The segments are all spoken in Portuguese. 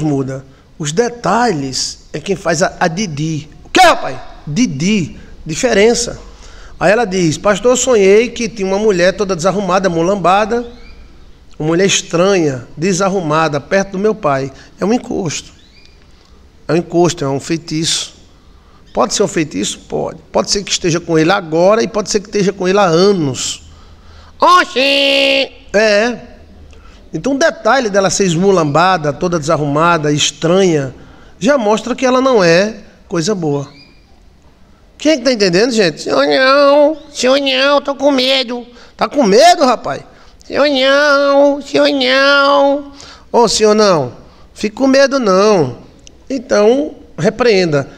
muda. Os detalhes é quem faz a Didi. O que, rapaz? Didi, diferença. Aí ela diz: pastor, eu sonhei que tinha uma mulher toda desarrumada, mulambada, uma mulher estranha, desarrumada, perto do meu pai. É um encosto. É um encosto, é um feitiço. Pode ser um feitiço? Pode. Pode ser que esteja com ele agora e pode ser que esteja com ele há anos. Oxi! É. Então o detalhe dela ser esmulambada, toda desarrumada, estranha, já mostra que ela não é coisa boa. Quem é que tá entendendo, gente? Senhor não, tô com medo. Tá com medo, rapaz? Senhor não. Ô, senhor não, fique com medo não. Então, repreenda.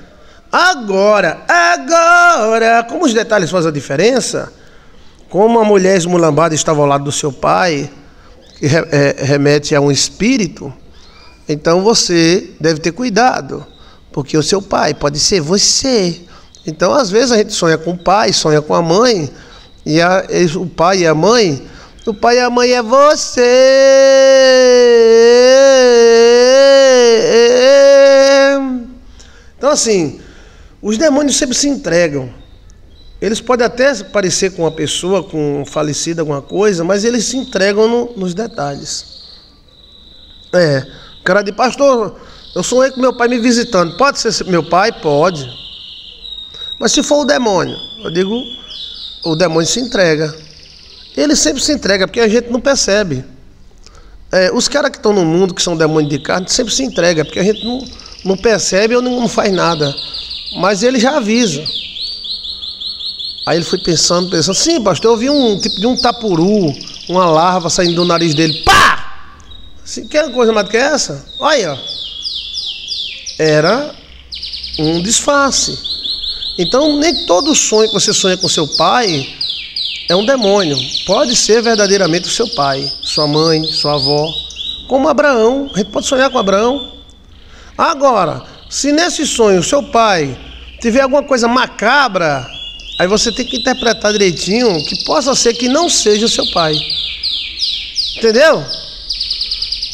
Agora, como os detalhes fazem a diferença, como a mulher esmulambada estava ao lado do seu pai, que remete a um espírito, então você deve ter cuidado, porque o seu pai pode ser você. Então, às vezes a gente sonha com o pai, sonha com a mãe, e o pai e a mãe é você. Então, assim, os demônios sempre se entregam. Eles podem até parecer com uma pessoa, com um falecido, alguma coisa, mas eles se entregam nos detalhes. O cara diz: pastor, eu sonhei com meu pai me visitando. Pode ser meu pai? Pode. Mas se for o demônio, eu digo, o demônio se entrega. Ele sempre se entrega, porque a gente não percebe. Os caras que estão no mundo, que são demônios de carne, sempre se entregam, porque a gente não percebe ou não faz nada. Mas ele já avisa. Aí ele foi pensando, sim, pastor, eu vi um tipo de um tapuru, uma larva saindo do nariz dele. Pá! Assim, quer coisa mais do que essa? Olha, ó. Era um disfarce. Então, nem todo sonho que você sonha com seu pai é um demônio. Pode ser verdadeiramente o seu pai, sua mãe, sua avó. Como Abraão, a gente pode sonhar com Abraão. Agora, se nesse sonho o seu pai tiver alguma coisa macabra, aí você tem que interpretar direitinho que possa ser que não seja o seu pai. Entendeu?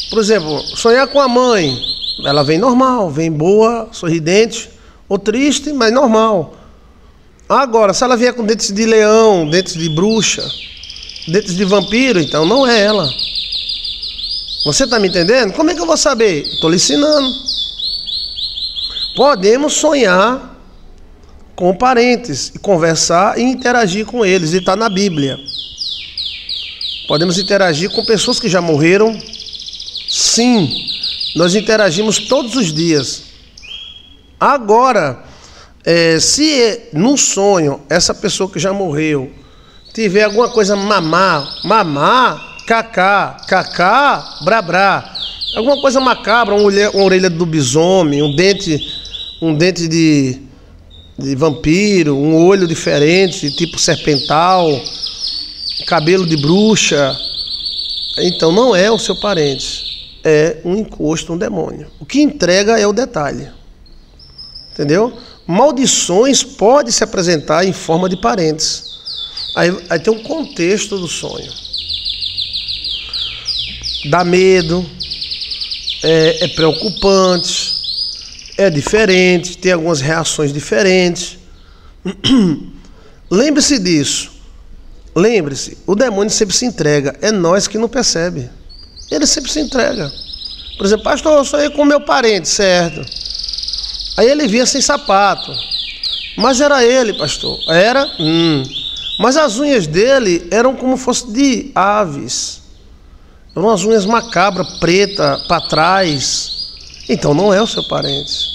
Por exemplo, sonhar com a mãe, ela vem normal, vem boa, sorridente, ou triste, mas normal. Agora, se ela vier com dentes de leão, dentes de bruxa, dentes de vampiro, então não é ela. Você está me entendendo? Como é que eu vou saber? Estou lhe ensinando. Podemos sonhar com parentes, e conversar e interagir com eles, e está na Bíblia. Podemos interagir com pessoas que já morreram. Sim, nós interagimos todos os dias. Agora, se no sonho essa pessoa que já morreu tiver alguma coisa mamá, cacá, brabrá, alguma coisa macabra, uma orelha do lobisomem, um dente de vampiro, um olho diferente, tipo serpental, cabelo de bruxa, então não é o seu parente, é um encosto, um demônio. O que entrega é o detalhe, entendeu? Maldições podem se apresentar em forma de parentes. Aí tem um contexto do sonho. Dá medo, é preocupante, é diferente, tem algumas reações diferentes. Lembre-se disso. Lembre-se, o demônio sempre se entrega. É nós que não percebe. Ele sempre se entrega. Por exemplo, pastor, eu sonhei com meu parente, certo? Aí ele vinha sem sapato. Mas era ele, pastor. Era? Mas as unhas dele eram como fosse de aves. Eram umas unhas macabras, preta, para trás. Então não é o seu parente.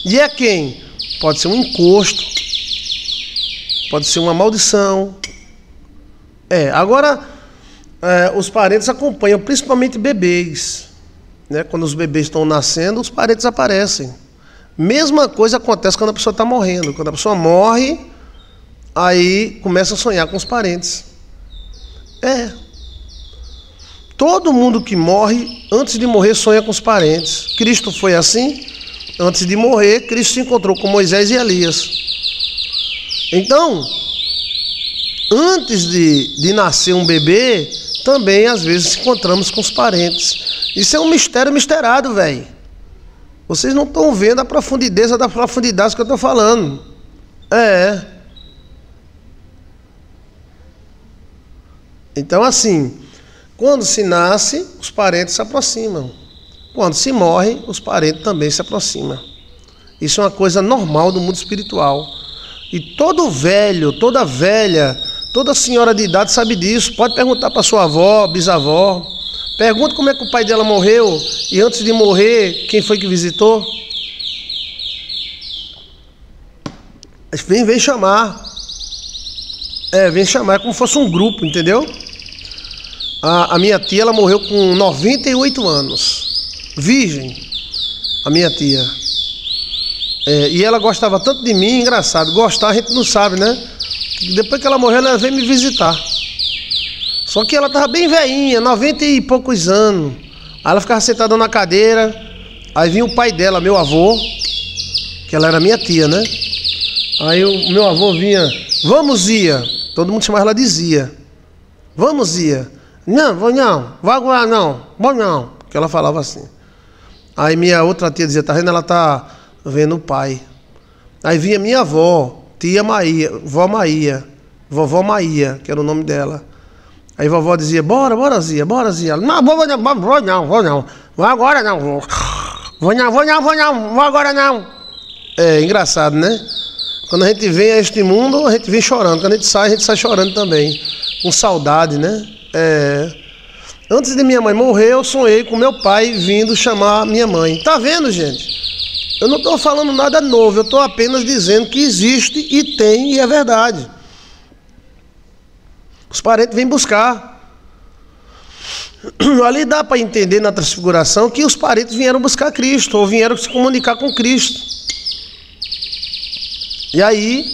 E é quem? Pode ser um encosto, pode ser uma maldição. Agora, os parentes acompanham, principalmente bebês, né? Quando os bebês estão nascendo, os parentes aparecem. Mesma coisa acontece quando a pessoa está morrendo. Quando a pessoa morre, aí começa a sonhar com os parentes. Todo mundo que morre, antes de morrer, sonha com os parentes. Cristo foi assim. Antes de morrer, Cristo se encontrou com Moisés e Elias. Então, antes de nascer um bebê, também às vezes se encontramos com os parentes. Isso é um mistério misterado, velho. Vocês não estão vendo a profundidade da profundidade que eu estou falando. Então, assim, quando se nasce, os parentes se aproximam. Quando se morre, os parentes também se aproximam. Isso é uma coisa normal do mundo espiritual. E todo velho, toda velha, toda senhora de idade sabe disso. Pode perguntar para sua avó, bisavó. Pergunta como é que o pai dela morreu e antes de morrer, quem foi que visitou? Vem chamar. Vem chamar, é como se fosse um grupo, entendeu? A minha tia, ela morreu com 98 anos. Virgem, a minha tia. E ela gostava tanto de mim, engraçado. Gostar a gente não sabe, né? Depois que ela morreu, ela veio me visitar. Só que ela estava bem velhinha, 90 e poucos anos. Aí ela ficava sentada na cadeira. Aí vinha o pai dela, meu avô, que ela era minha tia, né? Aí o meu avô vinha, vamos, Zia. Todo mundo chamava ela de Zia. Vamos, Zia. Não, vou não, vai agora não, vou não. Porque ela falava assim. Aí minha outra tia dizia, tá vendo? Ela tá vendo o pai. Aí vinha minha avó, tia Maia, vovó Maia, que era o nome dela. Aí vovó dizia, bora, Zia, bora, Zia. Não, vou não, vou agora não, vou agora não. Engraçado, né? Quando a gente vem a este mundo, a gente vem chorando. Quando a gente sai chorando também, com saudade, né? Antes de minha mãe morrer, eu sonhei com meu pai vindo chamar minha mãe. Tá vendo, gente? Eu não estou falando nada novo, eu estou apenas dizendo que existe e tem e é verdade. Os parentes vêm buscar. Ali dá para entender na transfiguração que os parentes vieram buscar Cristo, ou vieram se comunicar com Cristo. E aí,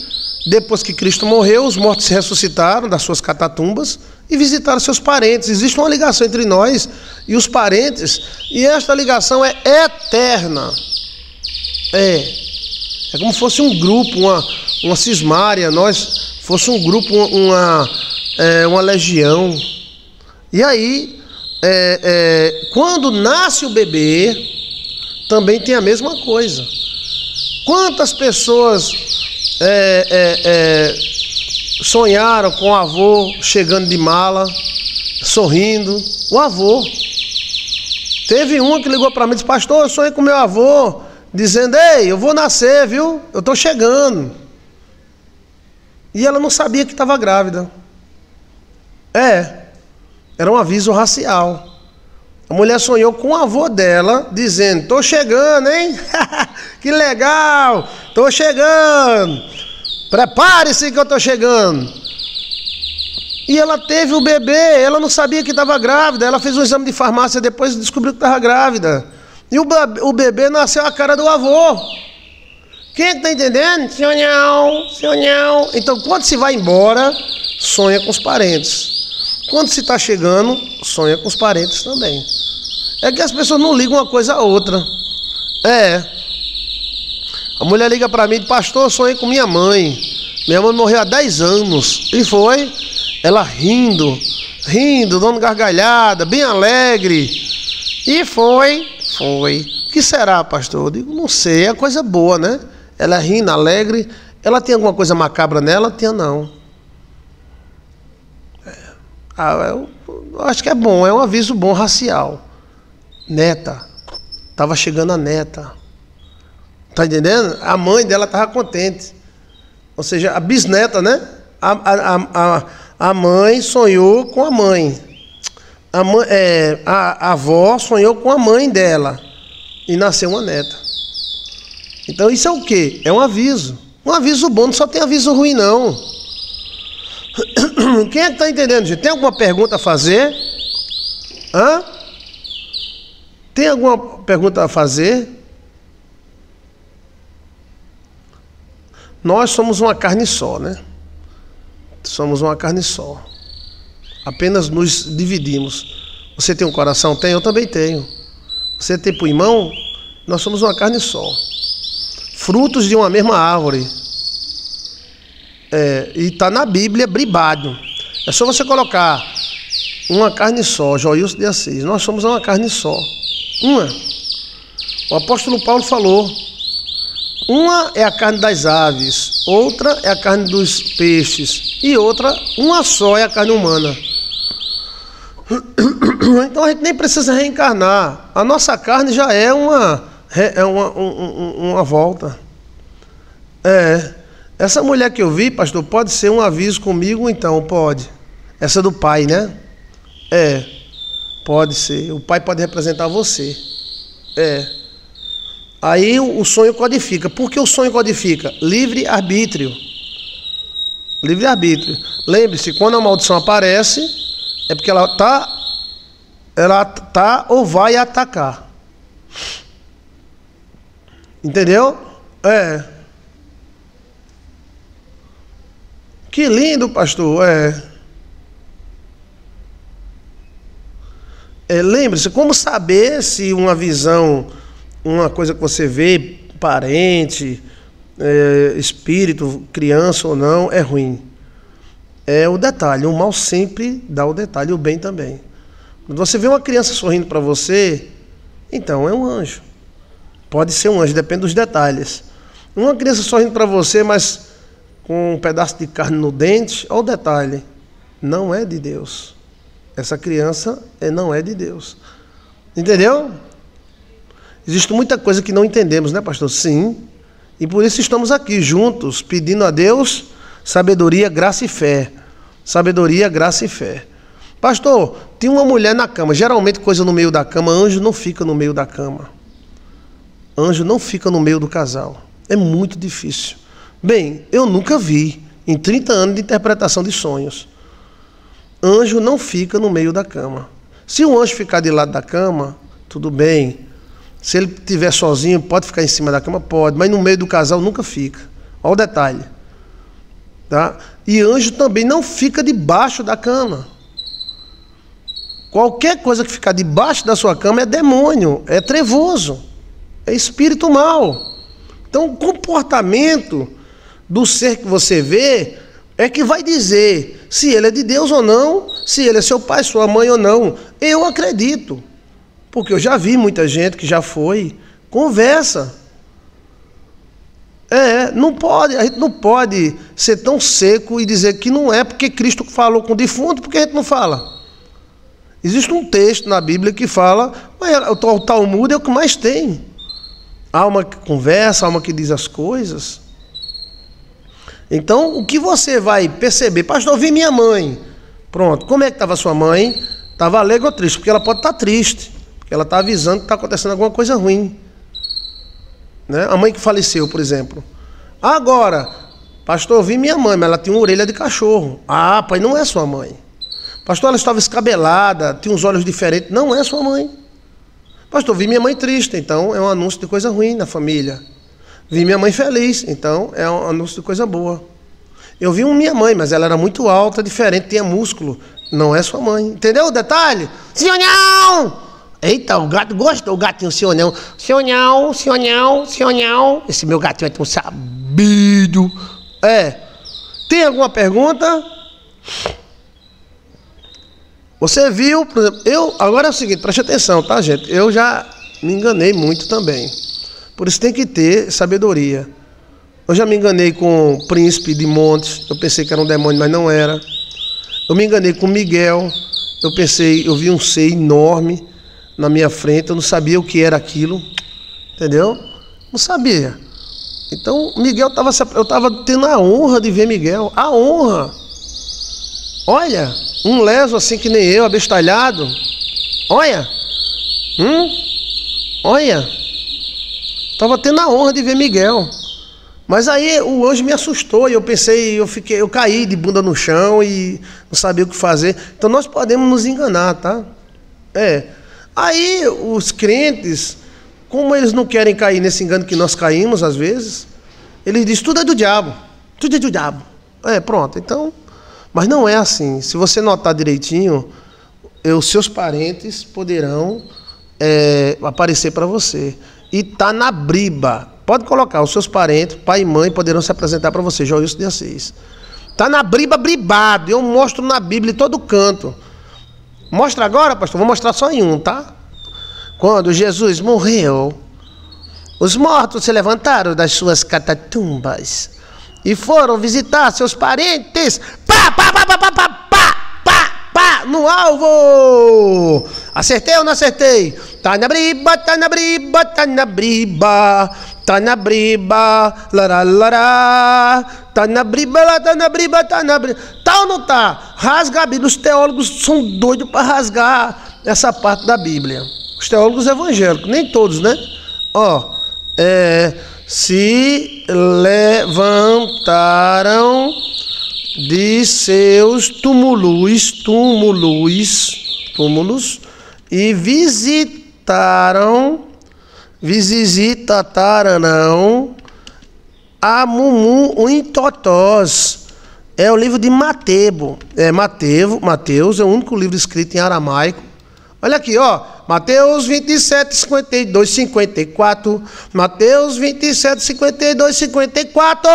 depois que Cristo morreu, os mortos se ressuscitaram das suas catatumbas e visitaram seus parentes. Existe uma ligação entre nós e os parentes, e esta ligação é eterna. É como se fosse um grupo, uma cismária, nós fosse um grupo, uma legião. E aí, quando nasce o bebê, também tem a mesma coisa. Quantas pessoas sonharam com o avô chegando de mala, sorrindo? O avô. Teve uma que ligou para mim e disse, pastor, eu sonhei com meu avô, dizendo, ei, eu vou nascer, viu? Eu estou chegando. E ela não sabia que estava grávida. Era um aviso racial. A mulher sonhou com o avô dela, dizendo, estou chegando, hein? Que legal, estou chegando. Prepare-se que eu estou chegando. E ela teve o bebê, ela não sabia que estava grávida. Ela fez um exame de farmácia depois e descobriu que estava grávida. E o bebê nasceu a cara do avô. Quem é que está entendendo? Sonhão. Então, quando se vai embora, sonha com os parentes. Quando se está chegando, sonha com os parentes também. É que as pessoas não ligam uma coisa a outra. A mulher liga para mim e diz, pastor, eu sonhei com minha mãe. Minha mãe morreu há 10 anos. E foi. Ela rindo, dando gargalhada, bem alegre. E foi. O que será, pastor? Eu digo, não sei, é coisa boa, né? Ela rindo, alegre. Ela tem alguma coisa macabra nela? Tinha não. Eu acho que é bom, é um aviso bom racial. Neta. Estava chegando a neta. Tá entendendo? A mãe dela estava contente. Ou seja, a bisneta, né? A mãe sonhou com a mãe. A avó sonhou com a mãe dela. E nasceu uma neta. Então isso é o quê? É um aviso. Um aviso bom, não só tem aviso ruim, não. Quem é que está entendendo, gente? Tem alguma pergunta a fazer? Tem alguma pergunta a fazer? Nós somos uma carne só, né? Somos uma carne só. Apenas nos dividimos. Você tem um coração? Tem, eu também tenho. Você tem pulmão? Nós somos uma carne só. Frutos de uma mesma árvore. E está na Bíblia bribado. É só você colocar uma carne só, Joilson de Assis. Nós somos uma carne só. Uma. O apóstolo Paulo falou: uma é a carne das aves, outra é a carne dos peixes, e outra, uma só é a carne humana. Então a gente nem precisa reencarnar. A nossa carne já é uma volta. Essa mulher que eu vi, pastor, pode ser um aviso comigo, então? Pode. Essa do pai, né? Pode ser. O pai pode representar você. Aí o sonho codifica. Por que o sonho codifica? Livre-arbítrio. Livre-arbítrio. Lembre-se, quando a maldição aparece, é porque ela tá ou vai atacar. Entendeu? Que lindo, pastor. Lembre-se, como saber se uma visão, uma coisa que você vê, parente, espírito, criança ou não, é ruim? É o detalhe. O mal sempre dá o detalhe, o bem também. Quando você vê uma criança sorrindo para você, então é um anjo. Pode ser um anjo, depende dos detalhes. Uma criança sorrindo para você, mas com um pedaço de carne no dente, olha o detalhe, não é de Deus. Essa criança não é de Deus. Entendeu? Existe muita coisa que não entendemos, né, pastor? Sim. E por isso estamos aqui juntos, pedindo a Deus sabedoria, graça e fé. Sabedoria, graça e fé. Pastor, tem uma mulher na cama. Geralmente coisa no meio da cama, anjo não fica no meio da cama. Anjo não fica no meio do casal. É muito difícil. Bem, eu nunca vi, em 30 anos de interpretação de sonhos, anjo não fica no meio da cama. Se o anjo ficar de lado da cama, tudo bem. Se ele estiver sozinho, pode ficar em cima da cama? Pode, mas no meio do casal nunca fica. Olha o detalhe. Tá? E anjo também não fica debaixo da cama. Qualquer coisa que ficar debaixo da sua cama é demônio, é trevoso, é espírito mau. Então o comportamento do ser que você vê é que vai dizer se ele é de Deus ou não, se ele é seu pai, sua mãe ou não. Eu acredito, porque eu já vi muita gente que já foi. Conversa. Não pode, a gente não pode ser tão seco e dizer que não é porque Cristo falou com o defunto, porque a gente não fala. Existe um texto na Bíblia que fala, mas o Talmud é o que mais tem. Alma que conversa, alma que diz as coisas. Então, o que você vai perceber? Pastor, eu vi minha mãe. Pronto, como é que estava sua mãe? Estava alegre ou triste? Porque ela pode estar triste, porque ela está avisando que está acontecendo alguma coisa ruim. Né? A mãe que faleceu, por exemplo. Agora, pastor, eu vi minha mãe, mas ela tinha uma orelha de cachorro. Ah, pai, não é sua mãe. Pastor, ela estava escabelada, tinha uns olhos diferentes. Não é sua mãe. Pastor, vi minha mãe triste, então é um anúncio de coisa ruim na família. Vi minha mãe feliz, então é um anúncio de coisa boa. Eu vi minha mãe, mas ela era muito alta, diferente, tinha músculo. Não é sua mãe. Entendeu o detalhe? Senhorão! Eita, o gato gostou, o gatinho senhorão. Senhorão, senhorão, senhorão. Esse meu gatinho é tão sabido. Tem alguma pergunta? Você viu, por exemplo, agora é o seguinte, preste atenção, tá, gente? Eu já me enganei muito também. Por isso tem que ter sabedoria. Eu já me enganei com o príncipe de Montes. Eu pensei que era um demônio, mas não era. Eu me enganei com Miguel. Eu vi um ser enorme na minha frente. Eu não sabia o que era aquilo. Entendeu? Não sabia. Então, Miguel eu estava tendo a honra de ver Miguel. A honra. Olha, um leso assim que nem eu, abestalhado. Olha. Olha. Estava tendo a honra de ver Miguel. Mas aí o anjo me assustou e eu caí de bunda no chão e não sabia o que fazer. Então nós podemos nos enganar, tá? Aí os crentes, como eles não querem cair nesse engano que nós caímos às vezes, eles dizem, tudo é do diabo. Tudo é do diabo. Pronto, então... Mas não é assim. Se você notar direitinho, os seus parentes poderão aparecer para você. E está na briba. Pode colocar, os seus parentes, pai e mãe, poderão se apresentar para você. Joilson de Assis. Está na briba, bribado. Eu mostro na Bíblia em todo canto. Mostra agora, pastor? Vou mostrar só em um, tá? Quando Jesus morreu Os mortos se levantaram das suas catatumbas e foram visitar seus parentes. Pá, pá, pá, pá, pá, pá, pá, pá, pá, no alvo. Acertei ou não acertei? Tá na briba, tá na briba, tá na briba. Tá na briba, lará, lará. Tá na briba, lá, tá na briba, tá na briba. Tá ou não tá? Rasga a Bíblia. Os teólogos são doidos para rasgar essa parte da Bíblia. Os teólogos evangélicos, nem todos, né? Ó, se levantaram de seus túmulos e visitaram a Mumu em Totós. É o livro de Mateus é o único livro escrito em aramaico. Olha aqui, ó, Mateus 27, 52, 54, Mateus 27, 52, 54,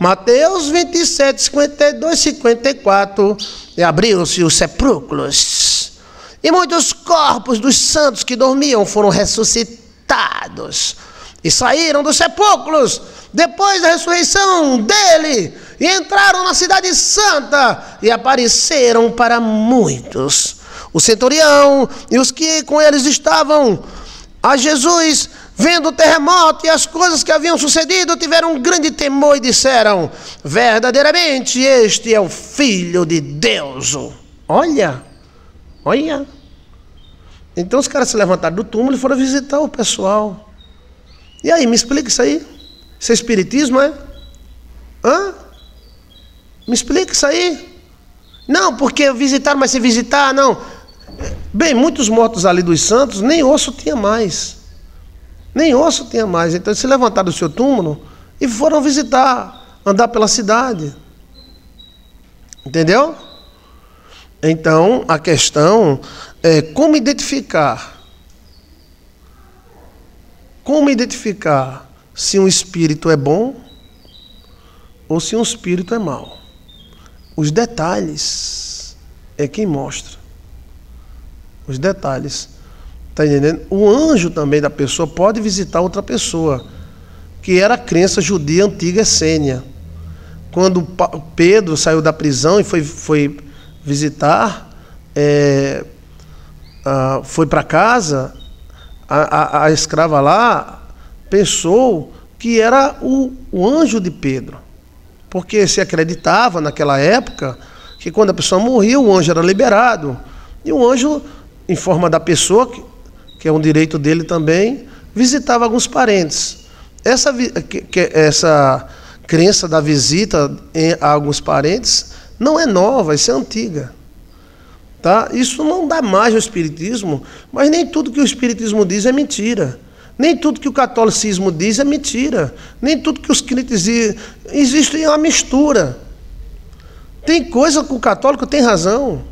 Mateus 27, 52, 54, e abriu-se os sepulcros, e muitos corpos dos santos que dormiam foram ressuscitados, e saíram dos sepulcros, depois da ressurreição dele, e entraram na cidade santa, e apareceram para muitos. O centurião e os que com eles estavam a Jesus, vendo o terremoto e as coisas que haviam sucedido, tiveram um grande temor e disseram: verdadeiramente este é o Filho de Deus. Olha. Então os caras se levantaram do túmulo e foram visitar o pessoal. E aí, me explica isso aí? Isso é espiritismo, é? Me explica isso aí? Não, porque visitaram, mas se visitar, não. Bem, muitos mortos ali dos santos, nem osso tinha mais. Então eles se levantaram do seu túmulo e foram visitar, andar pela cidade. Entendeu? Então, a questão é como identificar se um espírito é bom ou se um espírito é mau. Os detalhes é quem mostra. Os detalhes. Está entendendo? O anjo também da pessoa pode visitar outra pessoa, que era a crença judia antiga essênia. Quando Pedro saiu da prisão e foi visitar, foi para casa, a escrava lá pensou que era o anjo de Pedro, porque se acreditava naquela época que quando a pessoa morria, o anjo era liberado, e o anjo, em forma da pessoa, que é um direito dele também, visitava alguns parentes. Essa crença da visita a alguns parentes não é nova, isso é antiga. Tá? Isso não dá mais ao espiritismo, mas nem tudo que o espiritismo diz é mentira. Nem tudo que o catolicismo diz é mentira. Nem tudo que os crentes dizem. Existe uma mistura. Tem coisa que o católico tem razão.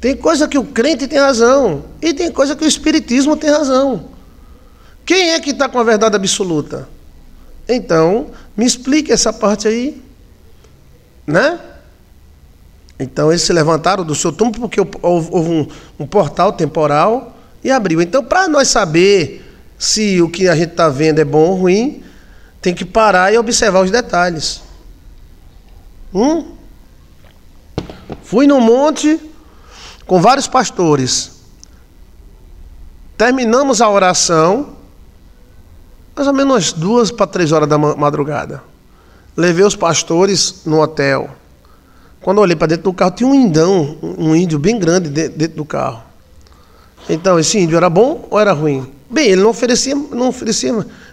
Tem coisa que o crente tem razão. E tem coisa que o espiritismo tem razão. Quem é que está com a verdade absoluta? Então, me explique essa parte aí. Né? Então, eles se levantaram do seu túmulo porque houve um portal temporal e abriu. Então, para nós saber se o que a gente está vendo é bom ou ruim, tem que parar e observar os detalhes. Fui no monte com vários pastores. Terminamos a oração, mais ou menos umas 2 para 3 horas da madrugada. Levei os pastores no hotel. Quando eu olhei para dentro do carro, tinha um índio bem grande dentro do carro. Então, esse índio era bom ou era ruim? Bem, ele não oferecia,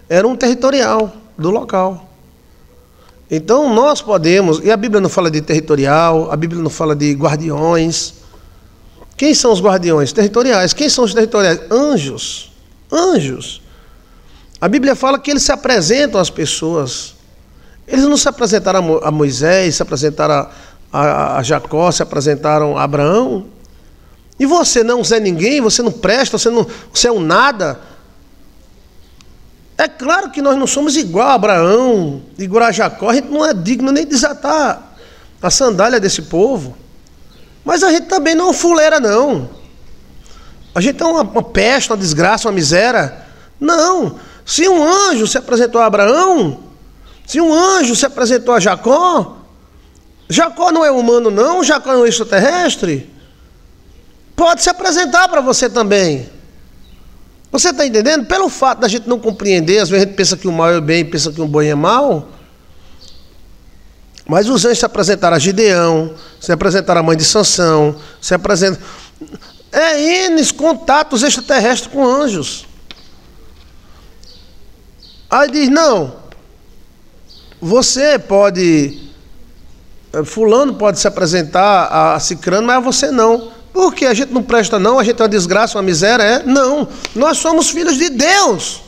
era um territorial do local. Então, nós podemos, e a Bíblia não fala de territorial, a Bíblia não fala de guardiões. Quem são os guardiões? Territoriais. Quem são os territoriais? Anjos. Anjos. A Bíblia fala que eles se apresentam às pessoas. Eles não se apresentaram a Moisés, se apresentaram a Jacó, se apresentaram a Abraão. E você não é ninguém, você não presta, você é um nada. É claro que nós não somos igual a Abraão, igual a Jacó, a gente não é digno nem de desatar a sandália desse povo. Mas a gente também não é um fuleira, não. A gente é uma peste, uma desgraça, uma miséria. Não. Se um anjo se apresentou a Abraão, se um anjo se apresentou a Jacó, Jacó não é humano não, Jacó é um extraterrestre, pode se apresentar para você também. Você está entendendo? Pelo fato da gente não compreender, às vezes a gente pensa que o mal é bem, pensa que o bom é mal, mas os anjos se apresentaram a Gideão, se apresentaram a mãe de Sansão, se apresentam... N contatos extraterrestres com anjos. Aí diz, não, você pode... fulano pode se apresentar a cicrano, mas você não. Por que a gente não presta não? A gente é uma desgraça, uma miséria? É? Não, nós somos filhos de Deus.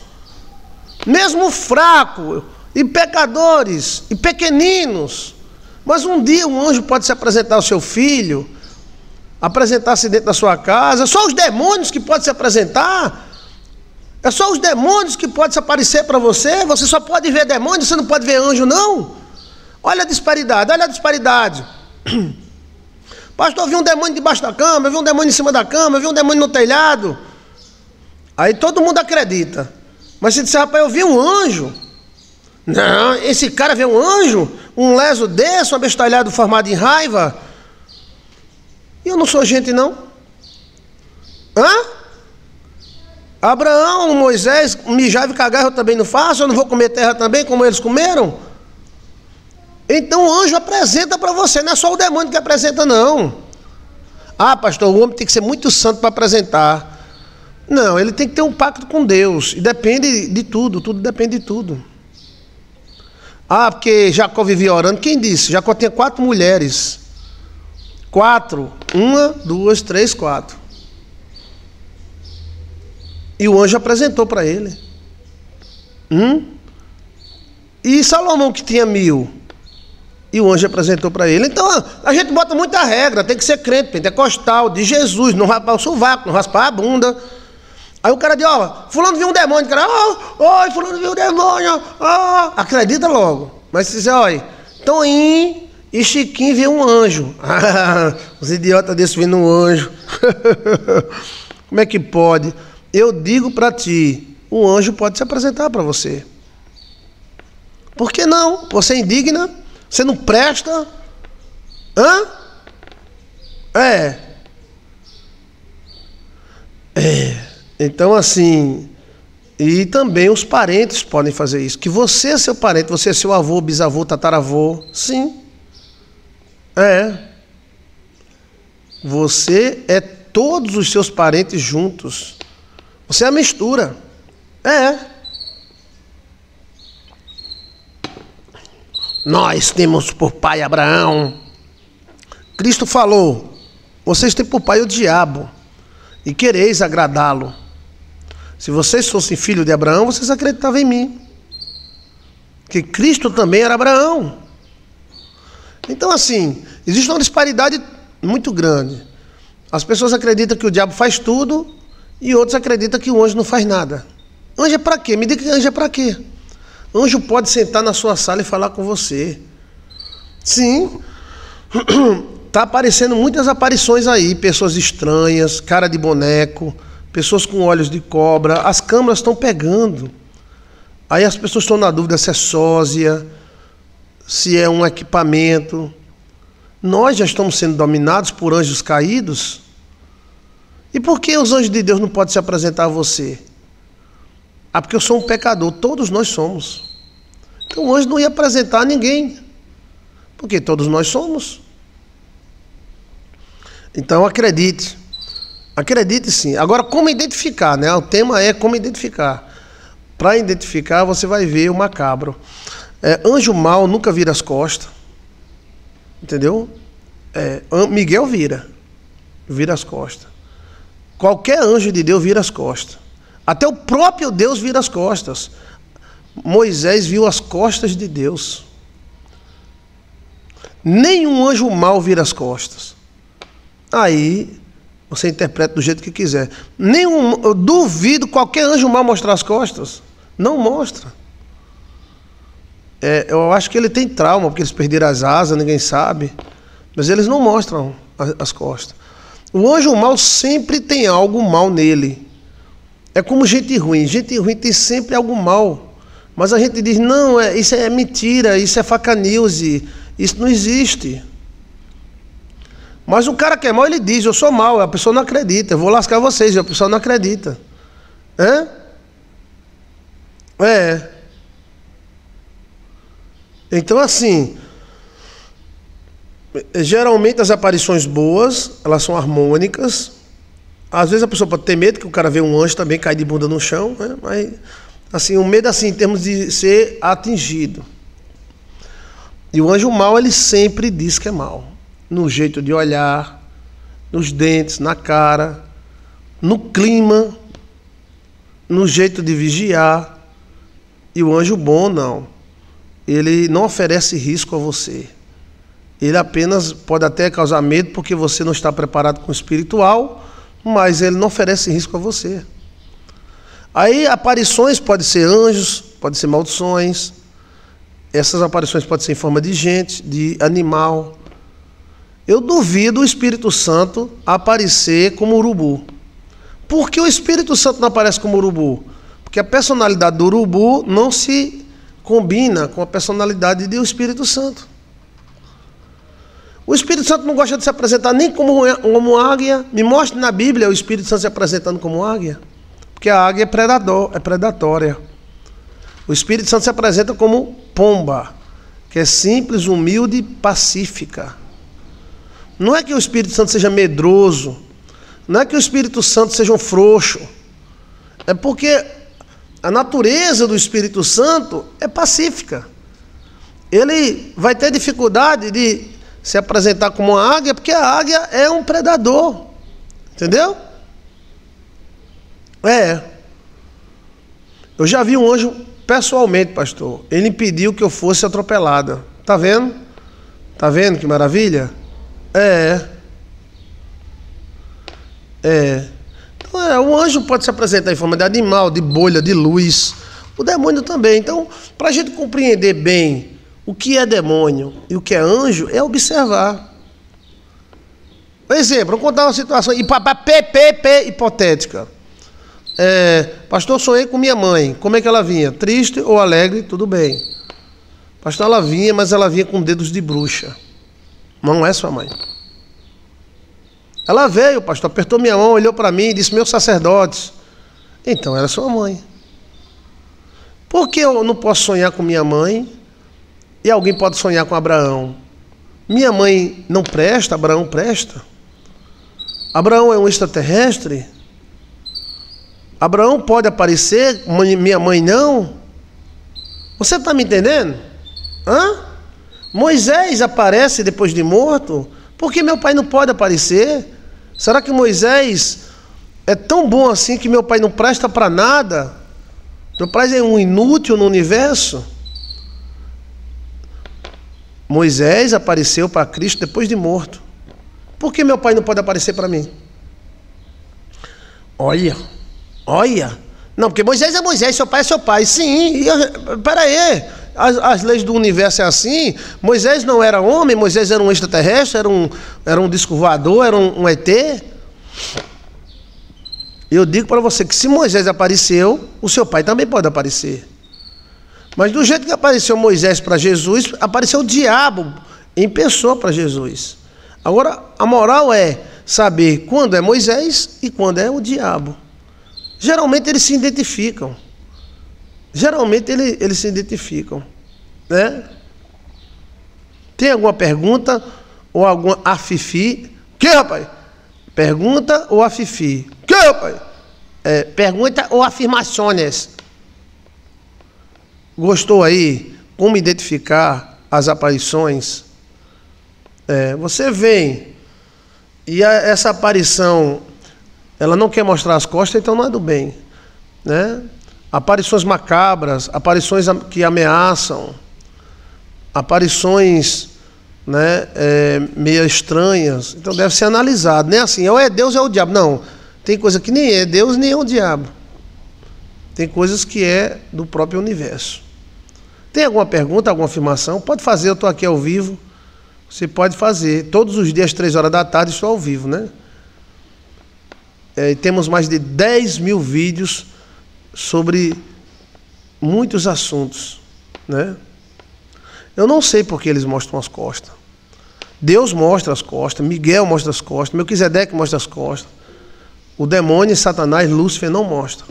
Mesmo fraco, e pecadores, e pequeninos. Mas um dia um anjo pode se apresentar ao seu filho, apresentar-se dentro da sua casa. É só os demônios que podem se apresentar. É só os demônios que podem se aparecer para você. Você só pode ver demônio, você não pode ver anjo não. Olha a disparidade, olha a disparidade. Pastor, eu vi um demônio debaixo da cama, eu vi um demônio em cima da cama, eu vi um demônio no telhado. Aí todo mundo acredita. Mas se disser, rapaz, eu vi um anjo. Não, esse cara vê um anjo, um leso desse, um abestalhado formado em raiva. E eu não sou gente não. Hã? Abraão, Moisés, mijava e cagava, eu também não faço, eu não vou comer terra também, como eles comeram. Então o anjo apresenta para você, não é só o demônio que apresenta não. Ah, pastor, o homem tem que ser muito santo para apresentar. Não, ele tem que ter um pacto com Deus, e depende de tudo, tudo depende de tudo. Ah, porque Jacó vivia orando, quem disse? Jacó tinha 4 mulheres. 4, 1, 2, 3, 4. E o anjo apresentou para ele. E Salomão que tinha 1000. E o anjo apresentou para ele. Então a gente bota muita regra, tem que ser crente, pentecostal, de Jesus, não raspar o sovaco, não raspar a bunda. Aí o cara diz, ó, fulano viu um demônio, o cara, oi, fulano viu um demônio, acredita logo. Mas se dizer, olha, Toninho e Chiquinho viu um anjo. Os idiotas desses vendo um anjo. Como é que pode? Eu digo para ti, um anjo pode se apresentar para você. Por que não? Você é indigna? Você não presta? Hã? Então assim, e também os parentes podem fazer isso. Que você é seu parente, você é seu avô, bisavô, tataravô. Sim. Você é todos os seus parentes juntos. Você é a mistura. Nós temos por pai Abraão. Cristo falou, vocês têm por pai o diabo, e quereis agradá-lo. Se vocês fossem filhos de Abraão, vocês acreditavam em mim. Que Cristo também era Abraão. Então assim, existe uma disparidade muito grande. As pessoas acreditam que o diabo faz tudo, e outros acreditam que o anjo não faz nada. Anjo é para quê? Me diga que anjo é para quê? Anjo pode sentar na sua sala e falar com você. Sim. Está aparecendo muitas aparições aí, pessoas estranhas, cara de boneco, pessoas com olhos de cobra, as câmeras estão pegando. Aí as pessoas estão na dúvida se é sósia, se é um equipamento. Nós já estamos sendo dominados por anjos caídos. E por que os anjos de Deus não podem se apresentar a você? Ah, porque eu sou um pecador, todos nós somos. Então o anjo não ia apresentar a ninguém, porque todos nós somos. Então acredite sim. Agora como identificar, né? O tema é como identificar. Para identificar você vai ver o macabro. Anjo mau nunca vira as costas, entendeu? Miguel vira as costas. Qualquer anjo de Deus vira as costas. Até o próprio Deus vira as costas. Moisés viu as costas de Deus. Nenhum anjo mau vira as costas. Aí você interpreta do jeito que quiser. Eu duvido qualquer anjo mau mostrar as costas. Não mostra. Eu acho que ele tem trauma, porque eles perderam as asas, ninguém sabe. Mas eles não mostram as costas. O anjo mau sempre tem algo mau nele. É como gente ruim. Gente ruim tem sempre algo mal. Mas a gente diz, não, isso é mentira, isso é fake news, isso não existe. Mas o cara que é mau, ele diz, eu sou mau, a pessoa não acredita, eu vou lascar vocês, a pessoa não acredita. Então assim, geralmente as aparições boas, elas são harmônicas. Às vezes a pessoa pode ter medo, que o cara vê um anjo também cair de bunda no chão, né? Mas assim, o medo assim, em termos de ser atingido. E o anjo mau, ele sempre diz que é mau. No jeito de olhar, nos dentes, na cara, no clima, no jeito de vigiar. E o anjo bom, não. Ele não oferece risco a você. Ele apenas pode até causar medo porque você não está preparado com o espiritual, mas ele não oferece risco a você. Aí aparições podem ser anjos, podem ser maldições. Essas aparições podem ser em forma de gente, de animal. Eu duvido o Espírito Santo aparecer como urubu. Por que o Espírito Santo não aparece como urubu? Porque a personalidade do urubu não se combina com a personalidade do Espírito Santo. O Espírito Santo não gosta de se apresentar nem como águia. Me mostre na Bíblia o Espírito Santo se apresentando como águia. Porque a águia é predatória. O Espírito Santo se apresenta como pomba, que é simples, humilde e pacífica. Não é que o Espírito Santo seja medroso, não é que o Espírito Santo seja um frouxo. É porque a natureza do Espírito Santo é pacífica. Ele vai ter dificuldade de se apresentar como uma águia, porque a águia é um predador. Entendeu? Eu já vi um anjo pessoalmente, pastor. Ele impediu que eu fosse atropelada. Tá vendo? Tá vendo que maravilha? Então, o anjo pode se apresentar em forma de animal, de bolha, de luz. O demônio também. Então, para a gente compreender bem o que é demônio e o que é anjo, é observar. Por exemplo, vou contar uma situação hipotética. Pastor, sonhei com minha mãe. Como é que ela vinha? Triste ou alegre? Tudo bem. Pastor, ela vinha, mas ela vinha com dedos de bruxa. Não é sua mãe. Ela veio, pastor, apertou minha mão, olhou para mim e disse, meus sacerdotes. Então, era sua mãe. Por que eu não posso sonhar com minha mãe e alguém pode sonhar com Abraão? Minha mãe não presta, Abraão presta? Abraão é um extraterrestre? Abraão pode aparecer, minha mãe não? Você está me entendendo? Moisés aparece depois de morto? Por que meu pai não pode aparecer? Será que Moisés é tão bom assim que meu pai não presta para nada? Meu pai é um inútil no universo? Moisés apareceu para Cristo depois de morto. Por que meu pai não pode aparecer para mim? Olha. Não, porque Moisés é Moisés, seu pai é seu pai. Sim, peraí. As leis do universo é assim. Moisés não era homem, Moisés era um extraterrestre, era um disco voador, era um ET. Eu digo para você que se Moisés apareceu, o seu pai também pode aparecer. Mas do jeito que apareceu Moisés para Jesus, apareceu o diabo em pessoa para Jesus. Agora, a moral é saber quando é Moisés e quando é o diabo. Geralmente eles se identificam. Eles se identificam, né? Tem alguma pergunta ou alguma afifi? Que, rapaz? Pergunta ou afifi? Que, rapaz? Pergunta ou afirmações? Gostou aí? Como identificar as aparições? Você vem e essa aparição, ela não quer mostrar as costas, então não é do bem, né? Aparições macabras, aparições que ameaçam, aparições, né, meio estranhas. Então deve ser analisado, não é assim, ou é Deus ou é o diabo. Não, tem coisa que nem é Deus nem é o diabo. Tem coisas que é do próprio universo. Tem alguma pergunta, alguma afirmação? Pode fazer, eu estou aqui ao vivo. Você pode fazer. Todos os dias, 3 horas da tarde, estou ao vivo, né? e temos mais de 10 mil vídeos sobre muitos assuntos, né? Eu não sei porque eles mostram as costas. Deus mostra as costas, Miguel mostra as costas, Melquisedeque mostra as costas. O demônio, Satanás, Lúcifer não mostra.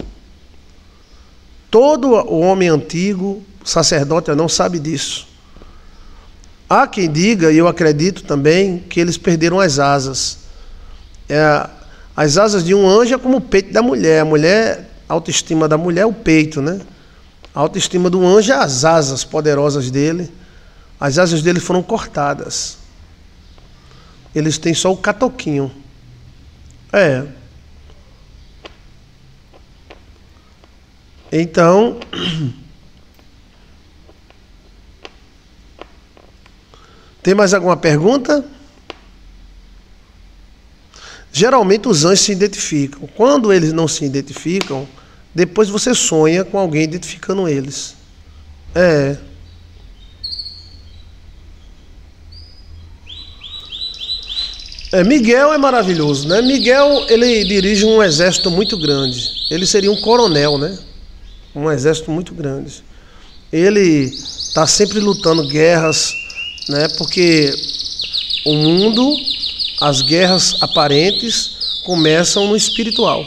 Todo o homem antigo, sacerdote não sabe disso. Há quem diga, e eu acredito também, que eles perderam as asas. As asas de um anjo é como o peito da mulher. A mulher, a autoestima da mulher é o peito, né? A autoestima do anjo é as asas poderosas dele. As asas dele foram cortadas. Eles têm só o catoquinho. Então, tem mais alguma pergunta? Geralmente os anjos se identificam. Quando eles não se identificam, depois você sonha com alguém identificando eles. Miguel é maravilhoso, né? Miguel, ele dirige um exército muito grande. Ele seria um coronel, né? Um exército muito grande. Ele está sempre lutando guerras, né? Porque o mundo, as guerras aparentes começam no espiritual.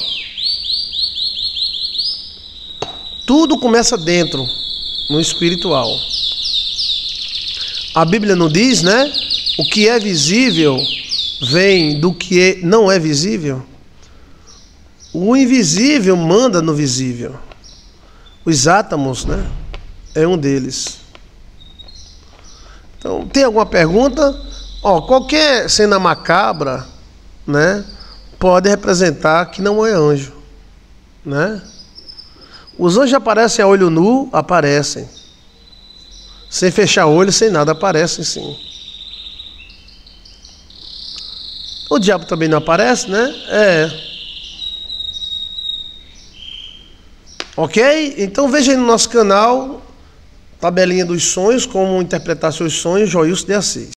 Tudo começa dentro, no espiritual. A Bíblia não diz, né? O que é visível vem do que não é visível. O invisível manda no visível. Os átomos, né? É um deles. Então, tem alguma pergunta? Qualquer cena macabra, né, pode representar que não é anjo, né? Os anjos aparecem a olho nu, aparecem. Sem fechar olho, sem nada, aparecem sim. O diabo também não aparece, né? Ok? Então veja aí no nosso canal, tabelinha dos sonhos, como interpretar seus sonhos, Joilson de Assis.